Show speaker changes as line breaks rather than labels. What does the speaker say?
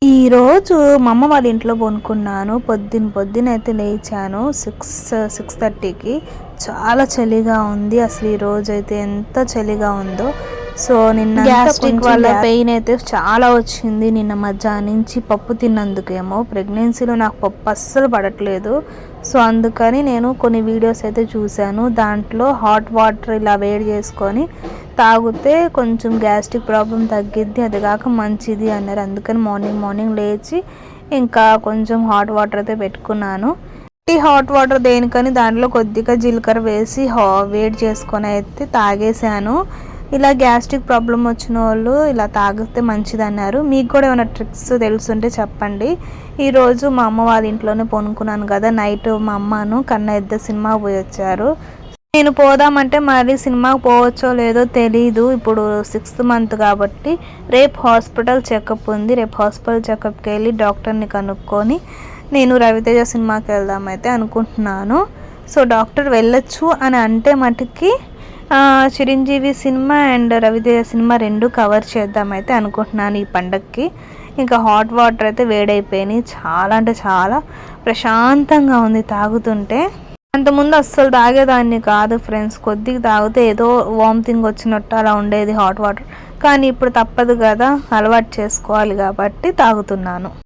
ఈరోజు మా అమ్మ వాళ్ళ ఇంట్లో కొనుక్కున్నాను. పొద్దునైతే లేచాను 6:30కి. చాలా చలిగా ఉంది. అసలు ఈ రోజు అయితే ఎంత చలిగా ఉందో. సో నిన్న గ్యాస్ట్రిక్ వల్ల పెయిన్ అయితే చాలా వచ్చింది. నిన్న మధ్యాహ్నం నుంచి పప్పు తిన్నందుకేమో. ప్రెగ్నెన్సీలో నాకు పప్పు అస్సలు పడట్లేదు. సో అందుకని నేను కొన్ని వీడియోస్ అయితే చూశాను. దాంట్లో హాట్ వాటర్ ఇలా వేడి చేసుకొని తాగితే కొంచెం గ్యాస్ట్రిక్ ప్రాబ్లం తగ్గిద్ది, అది కాక మంచిది అన్నారు. అందుకని మార్నింగ్ లేచి ఇంకా కొంచెం హాట్ వాటర్ అయితే పెట్టుకున్నాను. ఈ హాట్ వాటర్ దేనికని దాంట్లో కొద్దిగా జీలకర్ర వేసి వేడి చేసుకొని అయితే తాగేసాను. ఇలా గ్యాస్ట్రిక్ ప్రాబ్లం వచ్చిన వాళ్ళు ఇలా తాగితే మంచిది అన్నారు. మీకు కూడా ఏమైనా ట్రిక్స్ తెలుసుంటే చెప్పండి. ఈరోజు మా అమ్మ వాళ్ళ ఇంట్లోనే కొనుక్కున్నాను కదా. నైట్ మా అమ్మను కన్నయ్య సినిమాకి పోయి వచ్చారు. నేను పోదామంటే మరి సినిమాకి పోవచ్చో లేదో తెలీదు. ఇప్పుడు 6th మంత్ కాబట్టి రేపు హాస్పిటల్ చెకప్ ఉంది. రేపు హాస్పిటల్ చెకప్కి వెళ్ళి డాక్టర్ని కనుక్కొని నేను రవితేజ సినిమాకి వెళ్దామైతే అనుకుంటున్నాను. సో డాక్టర్ వెళ్ళొచ్చు అని అంటే మటుకి Chiranjeevi cinema and Raviteja cinema 2 cover చేద్దామైతే అనుకుంటున్నాను ఈ పండగకి. ఇంకా హాట్ వాటర్ అయితే వేడైపోయినాయి. చాలా అంటే చాలా ప్రశాంతంగా ఉంది తాగుతుంటే. అంతకుముందు అస్సలు తాగేదాన్ని కాదు ఫ్రెండ్స్. కొద్దిగా తాగితే ఏదో వామిటింగ్ వచ్చినట్టు అలా ఉండేది హాట్ వాటర్. కానీ ఇప్పుడు తప్పదు కదా, అలవాటు చేసుకోవాలి కాబట్టి తాగుతున్నాను.